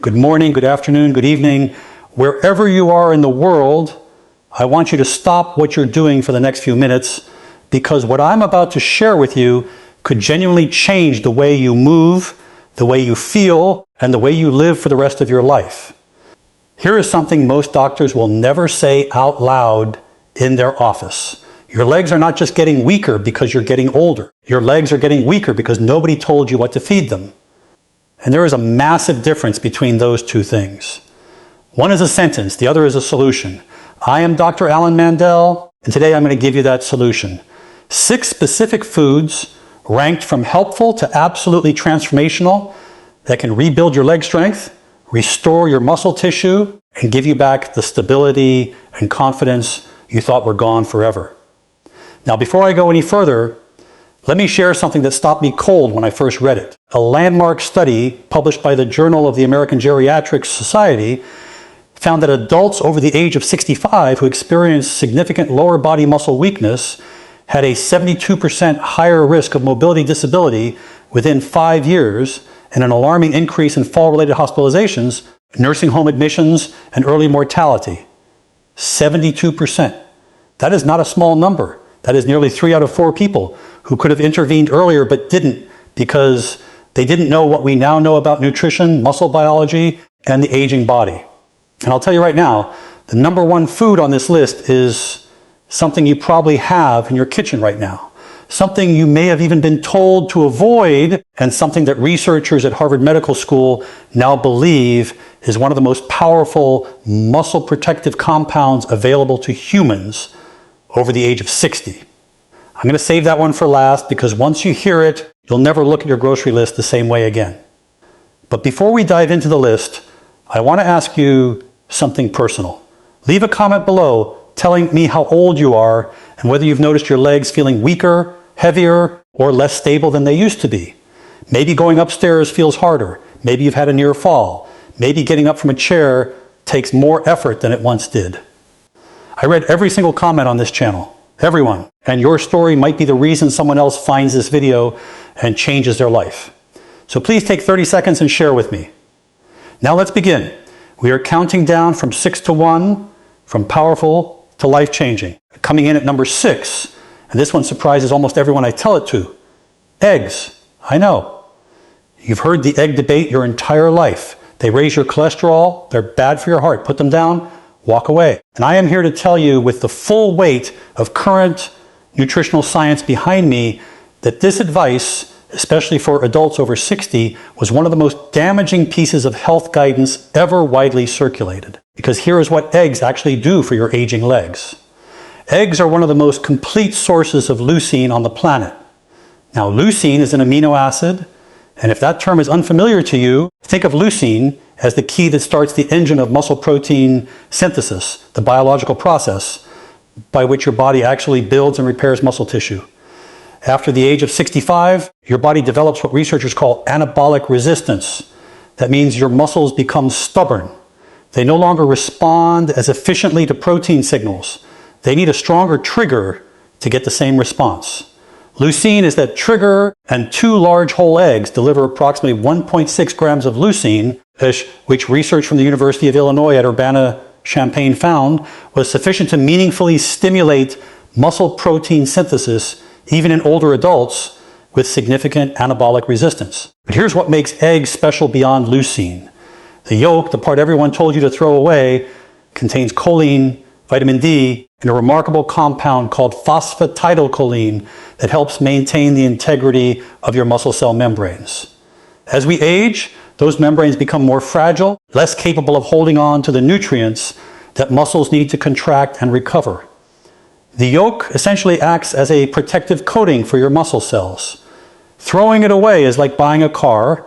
good morning, good afternoon, good evening. Wherever you are in the world, I want you to stop what you're doing for the next few minutes, because what I'm about to share with you could genuinely change the way you move, the way you feel, and the way you live for the rest of your life. Here is something most doctors will never say out loud in their office. Your legs are not just getting weaker because you're getting older. Your legs are getting weaker because nobody told you what to feed them. And there is a massive difference between those two things. One is a sentence, the other is a solution. I am Dr. Alan Mandell, and today I'm going to give you that solution. 6 specific foods ranked from helpful to absolutely transformational that can rebuild your leg strength, restore your muscle tissue, and give you back the stability and confidence you thought were gone forever. Now, before I go any further, let me share something that stopped me cold when I first read it. A landmark study published by the Journal of the American Geriatric Society found that adults over the age of 65 who experienced significant lower body muscle weakness had a 72% higher risk of mobility disability within 5 years and an alarming increase in fall-related hospitalizations, nursing home admissions, and early mortality. 72%. That is not a small number. That is nearly 3 out of 4 people who could have intervened earlier but didn't because they didn't know what we now know about nutrition, muscle biology, and the aging body. And I'll tell you right now, the number 1 food on this list is something you probably have in your kitchen right now. Something you may have even been told to avoid, and something that researchers at Harvard Medical School now believe is one of the most powerful muscle protective compounds available to humans over the age of 60. I'm going to save that one for last because once you hear it, you'll never look at your grocery list the same way again. But before we dive into the list, I want to ask you something personal. Leave a comment below telling me how old you are and whether you've noticed your legs feeling weaker, heavier, or less stable than they used to be. Maybe going upstairs feels harder. Maybe you've had a near fall. Maybe getting up from a chair takes more effort than it once did. I read every single comment on this channel, everyone, and your story might be the reason someone else finds this video and changes their life. So please take 30 seconds and share with me. Now let's begin. We are counting down from 6 to 1, from powerful to life-changing. Coming in at number 6, and this one surprises almost everyone I tell it to. Eggs. I know. You've heard the egg debate your entire life. They raise your cholesterol, they're bad for your heart. Put them down, walk away. And I am here to tell you with the full weight of current nutritional science behind me that this advice, especially for adults over 60, was one of the most damaging pieces of health guidance ever widely circulated. Because here is what eggs actually do for your aging legs. Eggs are one of the most complete sources of leucine on the planet. Now, leucine is an amino acid, and if that term is unfamiliar to you, think of leucine as the key that starts the engine of muscle protein synthesis, the biological process by which your body actually builds and repairs muscle tissue. After the age of 65, your body develops what researchers call anabolic resistance. That means your muscles become stubborn. They no longer respond as efficiently to protein signals. They need a stronger trigger to get the same response. Leucine is that trigger, and 2 large whole eggs deliver approximately 1.6 grams of leucine, which research from the University of Illinois at Urbana-Champaign found was sufficient to meaningfully stimulate muscle protein synthesis even in older adults with significant anabolic resistance. But here's what makes eggs special beyond leucine. The yolk, the part everyone told you to throw away, contains choline, vitamin D, and a remarkable compound called phosphatidylcholine that helps maintain the integrity of your muscle cell membranes. As we age, those membranes become more fragile, less capable of holding on to the nutrients that muscles need to contract and recover. The yolk essentially acts as a protective coating for your muscle cells. Throwing it away is like buying a car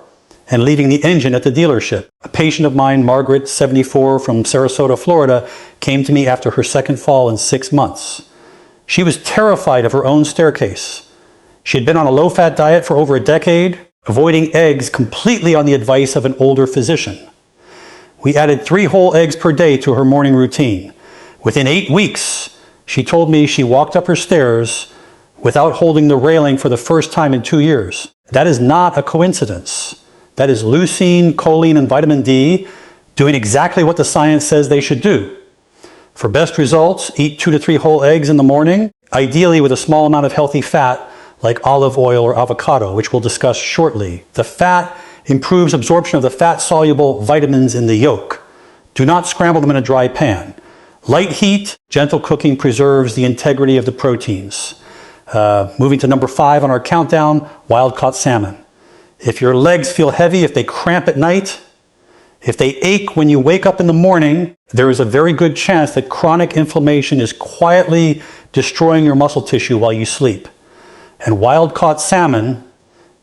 and leaving the engine at the dealership. A patient of mine, Margaret, 74, from Sarasota, Florida, came to me after her second fall in 6 months. She was terrified of her own staircase. She had been on a low-fat diet for over a decade, avoiding eggs completely on the advice of an older physician. We added 3 whole eggs per day to her morning routine. Within 8 weeks, she told me she walked up her stairs without holding the railing for the first time in 2 years. That is not a coincidence. That is leucine, choline, and vitamin D doing exactly what the science says they should do. For best results, eat 2 to 3 whole eggs in the morning, ideally with a small amount of healthy fat like olive oil or avocado, which we'll discuss shortly. The fat improves absorption of the fat-soluble vitamins in the yolk. Do not scramble them in a dry pan. Light heat, gentle cooking preserves the integrity of the proteins. Moving to number 5 on our countdown, wild-caught salmon. If your legs feel heavy, if they cramp at night, if they ache when you wake up in the morning, there is a very good chance that chronic inflammation is quietly destroying your muscle tissue while you sleep. And wild-caught salmon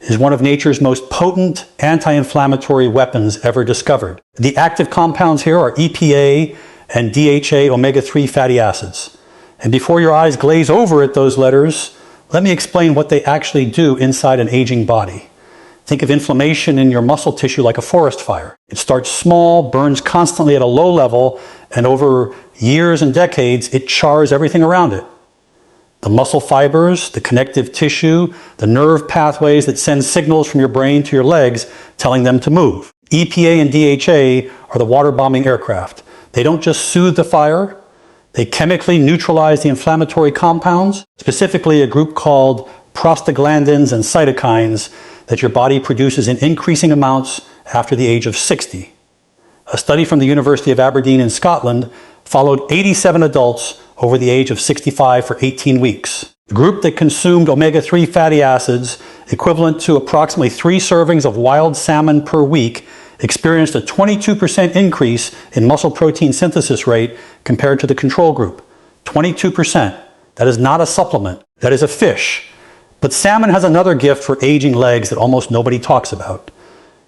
is one of nature's most potent anti-inflammatory weapons ever discovered. The active compounds here are EPA and DHA omega-3 fatty acids. And before your eyes glaze over at those letters, let me explain what they actually do inside an aging body. Think of inflammation in your muscle tissue like a forest fire. It starts small, burns constantly at a low level, and over years and decades, it chars everything around it. The muscle fibers, the connective tissue, the nerve pathways that send signals from your brain to your legs telling them to move. EPA and DHA are the water-bombing aircraft. They don't just soothe the fire, they chemically neutralize the inflammatory compounds, specifically a group called prostaglandins and cytokines that your body produces in increasing amounts after the age of 60. A study from the University of Aberdeen in Scotland followed 87 adults over the age of 65 for 18 weeks. The group that consumed omega-3 fatty acids, equivalent to approximately 3 servings of wild salmon per week, experienced a 22% increase in muscle protein synthesis rate compared to the control group. 22%. That is not a supplement. That is a fish. But salmon has another gift for aging legs that almost nobody talks about.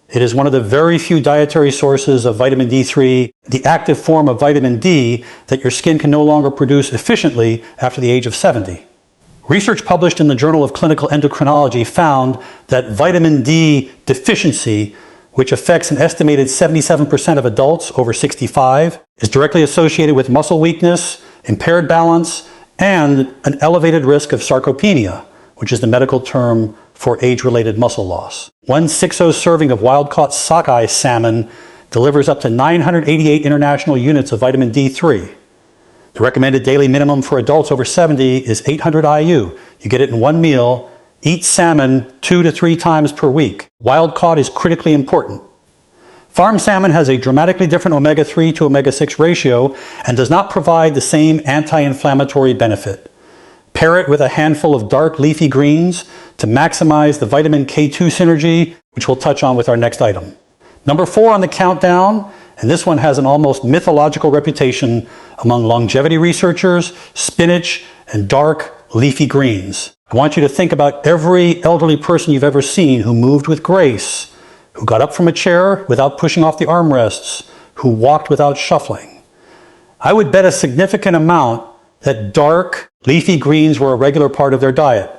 It is one of the very few dietary sources of vitamin D3, the active form of vitamin D that your skin can no longer produce efficiently after the age of 70. Research published in the Journal of Clinical Endocrinology found that vitamin D deficiency, which affects an estimated 77% of adults over 65, is directly associated with muscle weakness, impaired balance, and an elevated risk of sarcopenia, which is the medical term for age-related muscle loss. One 6-0 serving of wild-caught sockeye salmon delivers up to 988 international units of vitamin D3. The recommended daily minimum for adults over 70 is 800 IU. You get it in one meal. Eat salmon 2 to 3 times per week. Wild-caught is critically important. Farm salmon has a dramatically different omega-3 to omega-6 ratio and does not provide the same anti-inflammatory benefit. Pair it with a handful of dark leafy greens to maximize the vitamin K2 synergy, which we'll touch on with our next item. Number 4 on the countdown, and this one has an almost mythological reputation among longevity researchers, spinach and dark leafy greens. I want you to think about every elderly person you've ever seen who moved with grace, who got up from a chair without pushing off the armrests, who walked without shuffling. I would bet a significant amount that dark leafy greens were a regular part of their diet.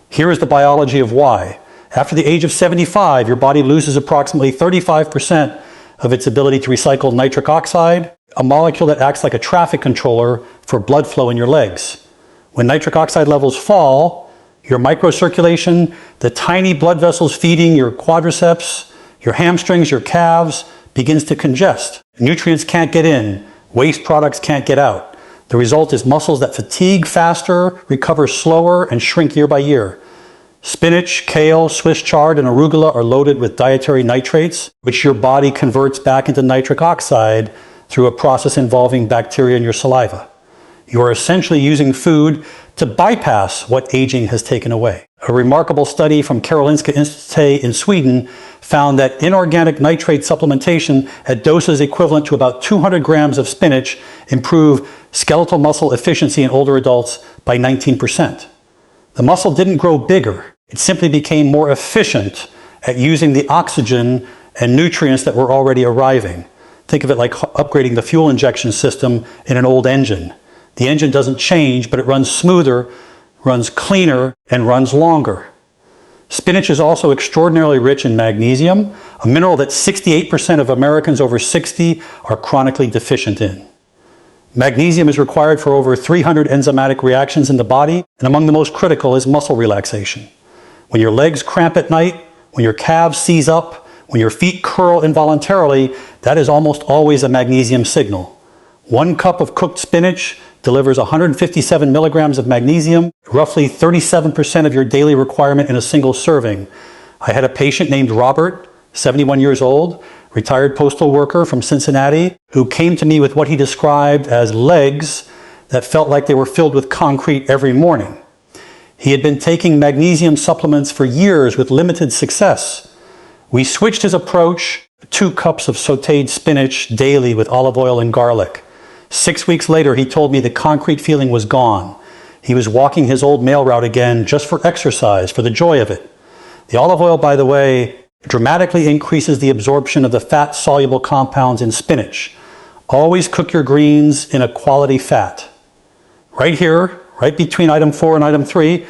Here is the biology of why. After the age of 75, your body loses approximately 35% of its ability to recycle nitric oxide, a molecule that acts like a traffic controller for blood flow in your legs. When nitric oxide levels fall, your microcirculation, the tiny blood vessels feeding your quadriceps, your hamstrings, your calves, begins to congest. Nutrients can't get in, waste products can't get out. The result is muscles that fatigue faster, recover slower, and shrink year by year. Spinach, kale, Swiss chard, and arugula are loaded with dietary nitrates, which your body converts back into nitric oxide through a process involving bacteria in your saliva. You are essentially using food to bypass what aging has taken away. A remarkable study from Karolinska Institutet in Sweden found that inorganic nitrate supplementation at doses equivalent to about 200 grams of spinach improved skeletal muscle efficiency in older adults by 19%. The muscle didn't grow bigger. It simply became more efficient at using the oxygen and nutrients that were already arriving. Think of it like upgrading the fuel injection system in an old engine. The engine doesn't change, but it runs smoother, runs cleaner, and runs longer. Spinach is also extraordinarily rich in magnesium, a mineral that 68% of Americans over 60 are chronically deficient in. Magnesium is required for over 300 enzymatic reactions in the body, and among the most critical is muscle relaxation. When your legs cramp at night, when your calves seize up, When your feet curl involuntarily, that is almost always a magnesium signal. 1 cup of cooked spinach delivers 157 milligrams of magnesium, roughly 37% of your daily requirement in a single serving. I had a patient named Robert, 71 years old, retired postal worker from Cincinnati, who came to me with what he described as legs that felt like they were filled with concrete every morning. He had been taking magnesium supplements for years with limited success. We switched his approach, 2 cups of sautéed spinach daily with olive oil and garlic. 6 weeks later, he told me the concrete feeling was gone. He was walking his old mail route again just for exercise, for the joy of it. The olive oil, by the way, dramatically increases the absorption of the fat-soluble compounds in spinach. Always cook your greens in a quality fat. Right here, right between item 4 and item 3,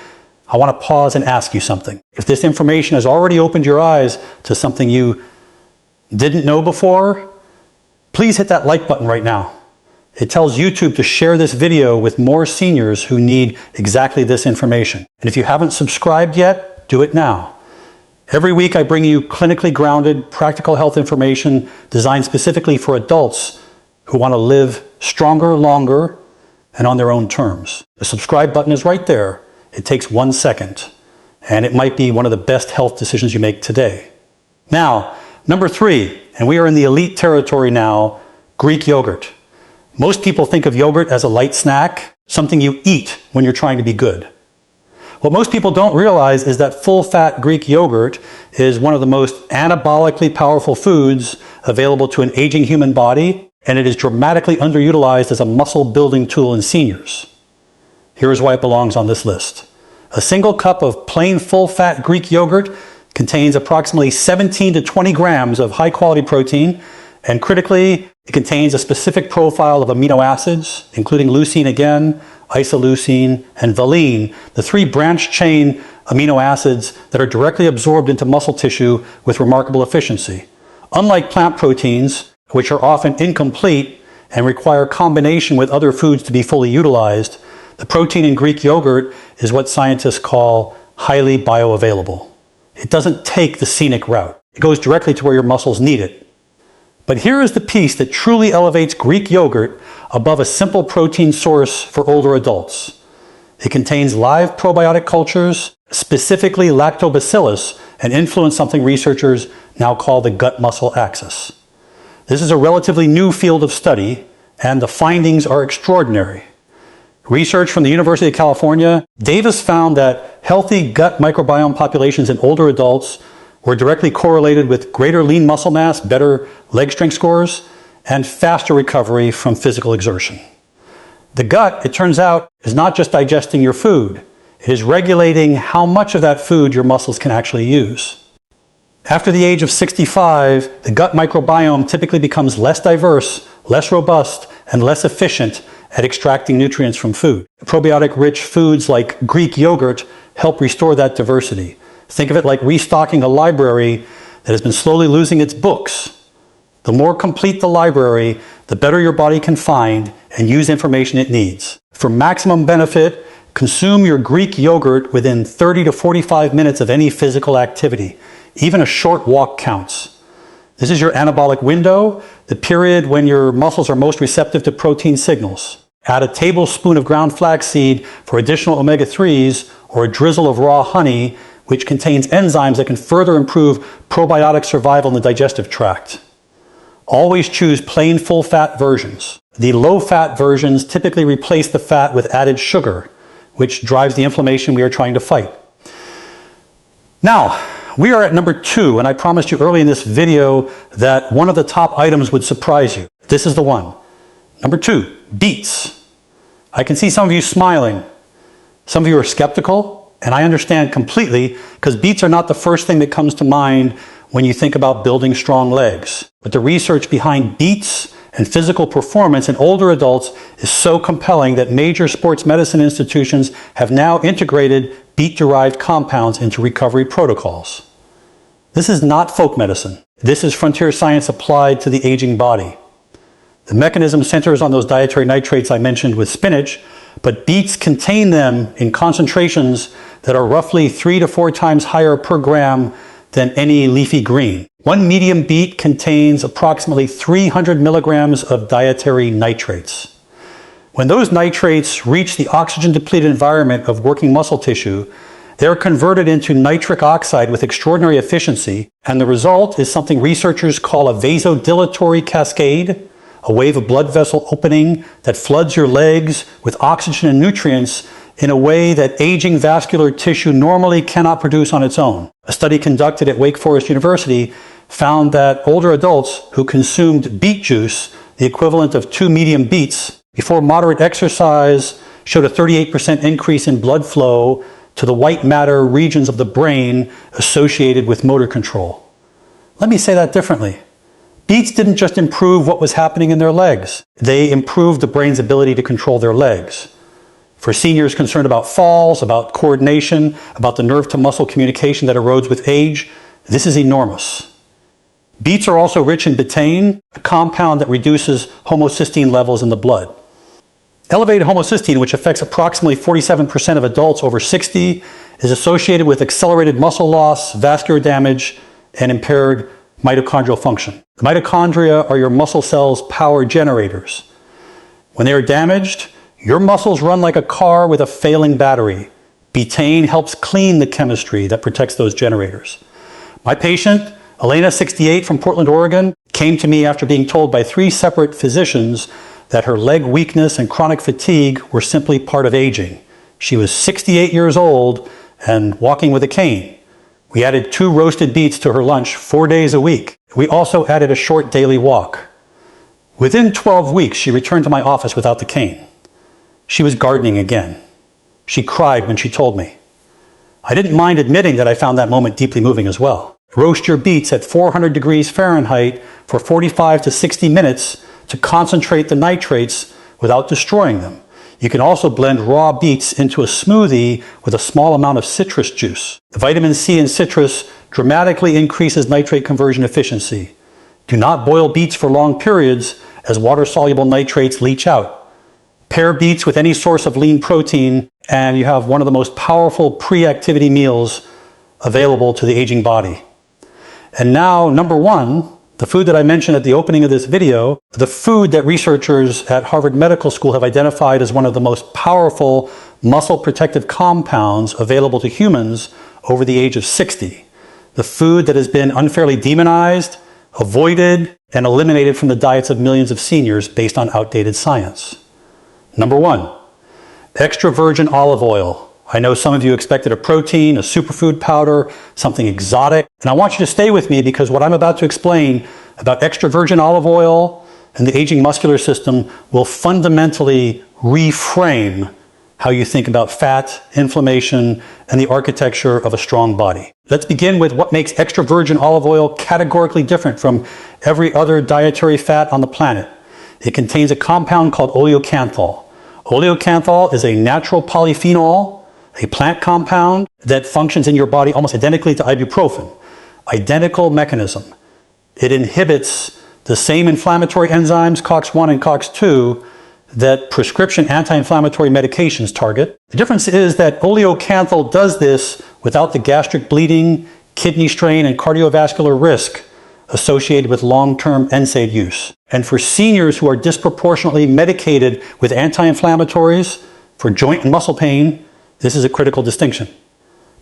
I want to pause and ask you something. If this information has already opened your eyes to something you didn't know before, please hit that like button right now. It tells YouTube to share this video with more seniors who need exactly this information. And if you haven't subscribed yet, do it now. Every week I bring you clinically grounded, practical health information designed specifically for adults who want to live stronger, longer, and on their own terms. The subscribe button is right there. It takes 1 second, and it might be one of the best health decisions you make today. Now, number 3, and we are in the elite territory now, Greek yogurt. Most people think of yogurt as a light snack, something you eat when you're trying to be good. What most people don't realize is that full-fat Greek yogurt is one of the most anabolically powerful foods available to an aging human body, and it is dramatically underutilized as a muscle-building tool in seniors. Here is why it belongs on this list. A single cup of plain full-fat Greek yogurt contains approximately 17 to 20 grams of high-quality protein, and critically, it contains a specific profile of amino acids, including leucine again, isoleucine, and valine, the 3 branch-chain amino acids that are directly absorbed into muscle tissue with remarkable efficiency. Unlike plant proteins, which are often incomplete and require combination with other foods to be fully utilized, the protein in Greek yogurt is what scientists call highly bioavailable. It doesn't take the scenic route. It goes directly to where your muscles need it. But here is the piece that truly elevates Greek yogurt above a simple protein source for older adults. It contains live probiotic cultures, specifically lactobacillus, an influence something researchers now call the gut-muscle axis. This is a relatively new field of study, and the findings are extraordinary. Research from the University of California, Davis found that healthy gut microbiome populations in older adults were directly correlated with greater lean muscle mass, better leg strength scores, and faster recovery from physical exertion. The gut, it turns out, is not just digesting your food. It is regulating how much of that food your muscles can actually use. After the age of 65, the gut microbiome typically becomes less diverse, less robust, and less efficient at extracting nutrients from food. Probiotic-rich foods like Greek yogurt help restore that diversity. Think of it like restocking a library that has been slowly losing its books. The more complete the library, the better your body can find and use information it needs. For maximum benefit, consume your Greek yogurt within 30 to 45 minutes of any physical activity. Even a short walk counts. This is your anabolic window, the period when your muscles are most receptive to protein signals. Add a tablespoon of ground flaxseed for additional omega-3s or a drizzle of raw honey, which contains enzymes that can further improve probiotic survival in the digestive tract. Always choose plain full-fat versions. The low-fat versions typically replace the fat with added sugar, which drives the inflammation we are trying to fight. Now, we are at number 2, and I promised you early in this video that one of the top items would surprise you. This is the one. Number 2, beets. I can see some of you smiling. Some of you are skeptical, and I understand completely, because beets are not the first thing that comes to mind when you think about building strong legs. But the research behind beets and physical performance in older adults is so compelling that major sports medicine institutions have now integrated beet-derived compounds into recovery protocols. This is not folk medicine. This is frontier science applied to the aging body. The mechanism centers on those dietary nitrates I mentioned with spinach, but beets contain them in concentrations that are roughly 3 to 4 times higher per gram than any leafy green. One medium beet contains approximately 300 milligrams of dietary nitrates. When those nitrates reach the oxygen-depleted environment of working muscle tissue, they're converted into nitric oxide with extraordinary efficiency, and the result is something researchers call a vasodilatory cascade, a wave of blood vessel opening that floods your legs with oxygen and nutrients in a way that aging vascular tissue normally cannot produce on its own. A study conducted at Wake Forest University found that older adults who consumed beet juice, the equivalent of 2 medium beets, before moderate exercise showed a 38% increase in blood flow to the white matter regions of the brain associated with motor control. Let me say that differently. Beets didn't just improve what was happening in their legs. They improved the brain's ability to control their legs. For seniors concerned about falls, about coordination, about the nerve-to-muscle communication that erodes with age, this is enormous. Beets are also rich in betaine, a compound that reduces homocysteine levels in the blood. Elevated homocysteine, which affects approximately 47% of adults over 60, is associated with accelerated muscle loss, vascular damage, and impaired mitochondrial function. The mitochondria are your muscle cells' power generators. When they are damaged, your muscles run like a car with a failing battery. Betaine helps clean the chemistry that protects those generators. My patient, Elena, 68, from Portland, Oregon, came to me after being told by 3 separate physicians that her leg weakness and chronic fatigue were simply part of aging. She was 68 years old and walking with a cane. We added 2 roasted beets to her lunch 4 days a week. We also added a short daily walk. Within 12 weeks, she returned to my office without the cane. She was gardening again. She cried when she told me. I didn't mind admitting that I found that moment deeply moving as well. Roast your beets at 400 degrees Fahrenheit for 45 to 60 minutes to concentrate the nitrates without destroying them. You can also blend raw beets into a smoothie with a small amount of citrus juice. The vitamin C in citrus dramatically increases nitrate conversion efficiency. Do not boil beets for long periods as water-soluble nitrates leach out. Pair beets with any source of lean protein and you have one of the most powerful pre-activity meals available to the aging body. And now, number 1, the food that I mentioned at the opening of this video, the food that researchers at Harvard Medical School have identified as one of the most powerful muscle protective compounds available to humans over the age of 60. The food that has been unfairly demonized, avoided, and eliminated from the diets of millions of seniors based on outdated science. Number 1, extra virgin olive oil. I know some of you expected a protein, a superfood powder, something exotic. And I want you to stay with me because what I'm about to explain about extra virgin olive oil and the aging muscular system will fundamentally reframe how you think about fat, inflammation, and the architecture of a strong body. Let's begin with what makes extra virgin olive oil categorically different from every other dietary fat on the planet. It contains a compound called oleocanthal. Oleocanthal is a natural polyphenol, a plant compound that functions in your body almost identically to ibuprofen. Identical mechanism. It inhibits the same inflammatory enzymes, COX-1 and COX-2, that prescription anti-inflammatory medications target. The difference is that oleocanthal does this without the gastric bleeding, kidney strain, and cardiovascular risk associated with long-term NSAID use. And for seniors who are disproportionately medicated with anti-inflammatories for joint and muscle pain, this is a critical distinction.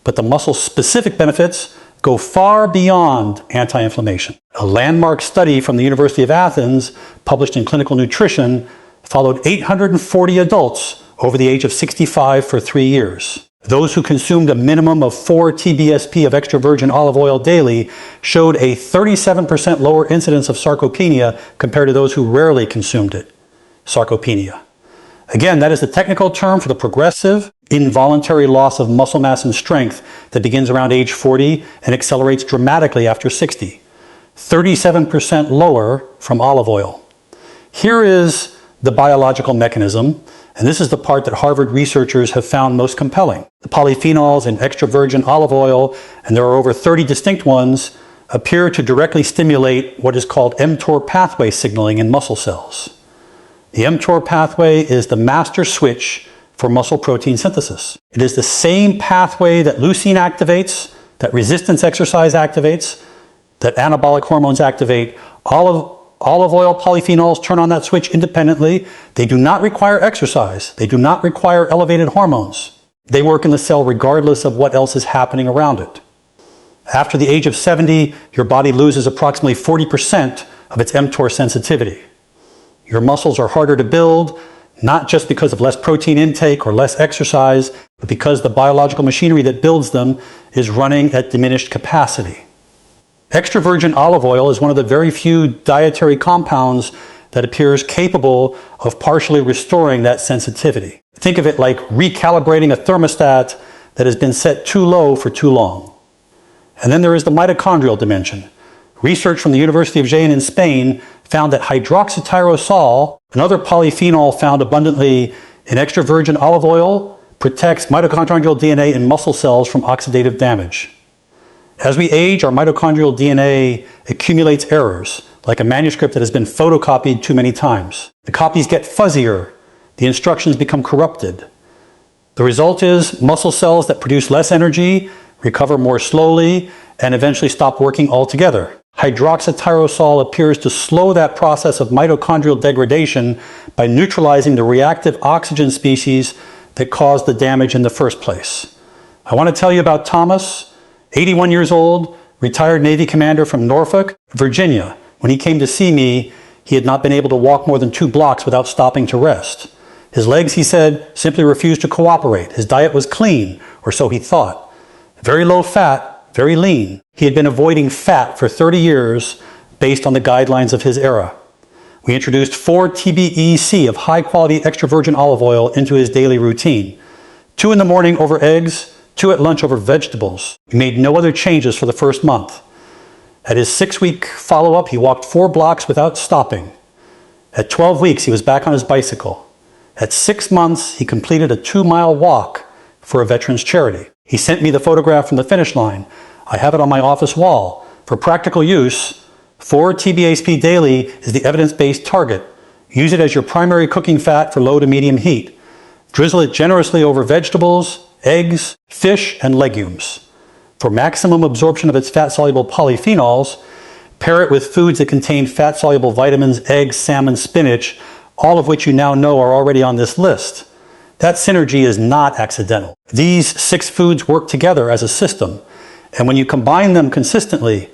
But the muscle-specific benefits go far beyond anti-inflammation. A landmark study from the University of Athens, published in Clinical Nutrition, followed 840 adults over the age of 65 for 3 years. Those who consumed a minimum of 4 TBSP of extra virgin olive oil daily showed a 37% lower incidence of sarcopenia compared to those who rarely consumed it. Sarcopenia. Again, that is the technical term for the progressive, involuntary loss of muscle mass and strength that begins around age 40 and accelerates dramatically after 60. 37% lower from olive oil. Here is the biological mechanism, and this is the part that Harvard researchers have found most compelling. The polyphenols in extra virgin olive oil, and there are over 30 distinct ones, appear to directly stimulate what is called mTOR pathway signaling in muscle cells. The mTOR pathway is the master switch for muscle protein synthesis. It is the same pathway that leucine activates, that resistance exercise activates, that anabolic hormones activate. Olive oil polyphenols turn on that switch independently. They do not require exercise. They do not require elevated hormones. They work in the cell regardless of what else is happening around it. After the age of 70, your body loses approximately 40% of its mTOR sensitivity. Your muscles are harder to build, not just because of less protein intake or less exercise, but because the biological machinery that builds them is running at diminished capacity. Extra virgin olive oil is one of the very few dietary compounds that appears capable of partially restoring that sensitivity. Think of it like recalibrating a thermostat that has been set too low for too long. And then there is the mitochondrial dimension. Research from the University of Jaén in Spain found that hydroxytyrosol, another polyphenol found abundantly in extra virgin olive oil, protects mitochondrial DNA in muscle cells from oxidative damage. As we age, our mitochondrial DNA accumulates errors, like a manuscript that has been photocopied too many times. The copies get fuzzier. The instructions become corrupted. The result is muscle cells that produce less energy recover more slowly and eventually stop working altogether. Hydroxytyrosol appears to slow that process of mitochondrial degradation by neutralizing the reactive oxygen species that caused the damage in the first place. I want to tell you about Thomas, 81 years old, retired Navy commander from Norfolk, Virginia. When he came to see me, he had not been able to walk more than 2 blocks without stopping to rest. His legs, he said, simply refused to cooperate. His diet was clean, or so he thought. Very low fat, very lean. He had been avoiding fat for 30 years based on the guidelines of his era. We introduced 4 TBEC of high-quality extra virgin olive oil into his daily routine. 2 in the morning over eggs, 2 at lunch over vegetables. We made no other changes for the first month. At his 6-week follow-up, he walked 4 blocks without stopping. At 12 weeks, he was back on his bicycle. At 6 months, he completed a 2-mile walk for a veterans charity. He sent me the photograph from the finish line. I have it on my office wall. For practical use, 4 TBASP daily is the evidence-based target. Use it as your primary cooking fat for low to medium heat. Drizzle it generously over vegetables, eggs, fish, and legumes. For maximum absorption of its fat-soluble polyphenols, pair it with foods that contain fat-soluble vitamins, eggs, salmon, spinach, all of which you now know are already on this list. That synergy is not accidental. These 6 foods work together as a system, and when you combine them consistently,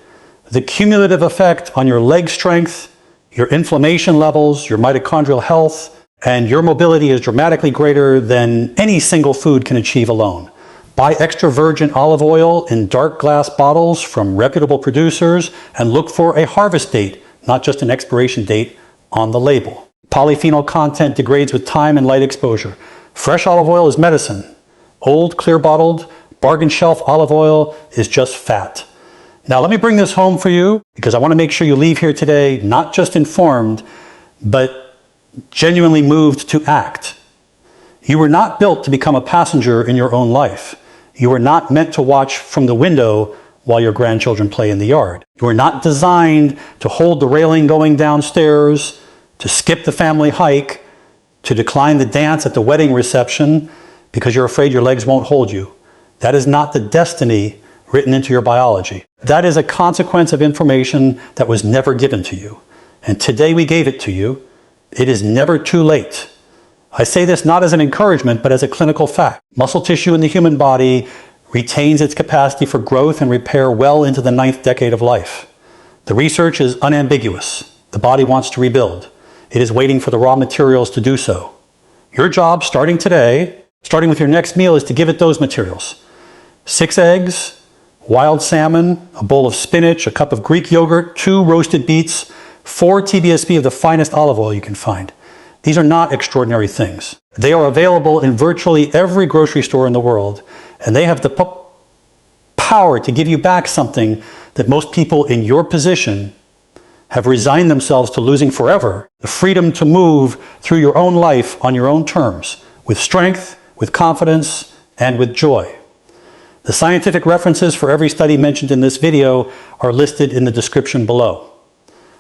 the cumulative effect on your leg strength, your inflammation levels, your mitochondrial health, and your mobility is dramatically greater than any single food can achieve alone. Buy extra virgin olive oil in dark glass bottles from reputable producers and look for a harvest date, not just an expiration date, on the label. Polyphenol content degrades with time and light exposure. Fresh olive oil is medicine. Old, clear bottled, bargain shelf olive oil is just fat. Now let me bring this home for you because I want to make sure you leave here today not just informed, but genuinely moved to act. You were not built to become a passenger in your own life. You were not meant to watch from the window while your grandchildren play in the yard. You were not designed to hold the railing going downstairs, to skip the family hike, to decline the dance at the wedding reception because you're afraid your legs won't hold you. That is not the destiny written into your biology. That is a consequence of information that was never given to you. And today we gave it to you. It is never too late. I say this not as an encouragement, but as a clinical fact. Muscle tissue in the human body retains its capacity for growth and repair well into the 9th decade of life. The research is unambiguous. The body wants to rebuild. It is waiting for the raw materials to do so. Your job, starting today, starting with your next meal, is to give it those materials. 6 eggs, wild salmon, a bowl of spinach, a cup of Greek yogurt, 2 roasted beets, 4 TBSP of the finest olive oil you can find. These are not extraordinary things. They are available in virtually every grocery store in the world, and they have the power to give you back something that most people in your position have resigned themselves to losing forever, the freedom to move through your own life on your own terms, with strength, with confidence, and with joy. The scientific references for every study mentioned in this video are listed in the description below.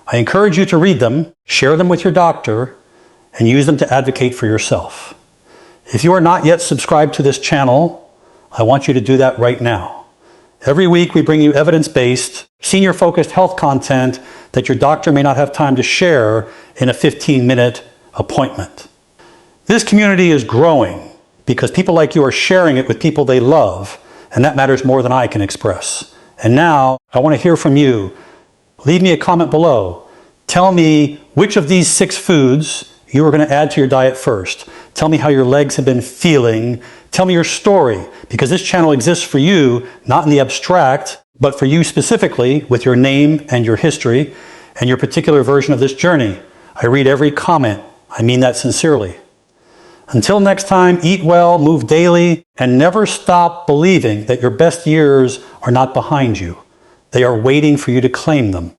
I encourage you to read them, share them with your doctor, and use them to advocate for yourself. If you are not yet subscribed to this channel, I want you to do that right now. Every week we bring you evidence-based, senior-focused health content that your doctor may not have time to share in a 15-minute appointment. This community is growing because people like you are sharing it with people they love, and that matters more than I can express. And now, I want to hear from you. Leave me a comment below. Tell me which of these 6 foods you are going to add to your diet first. Tell me how your legs have been feeling. Tell me your story, because this channel exists for you, not in the abstract, but for you specifically, with your name and your history, and your particular version of this journey. I read every comment. I mean that sincerely. Until next time, eat well, move daily, and never stop believing that your best years are not behind you. They are waiting for you to claim them.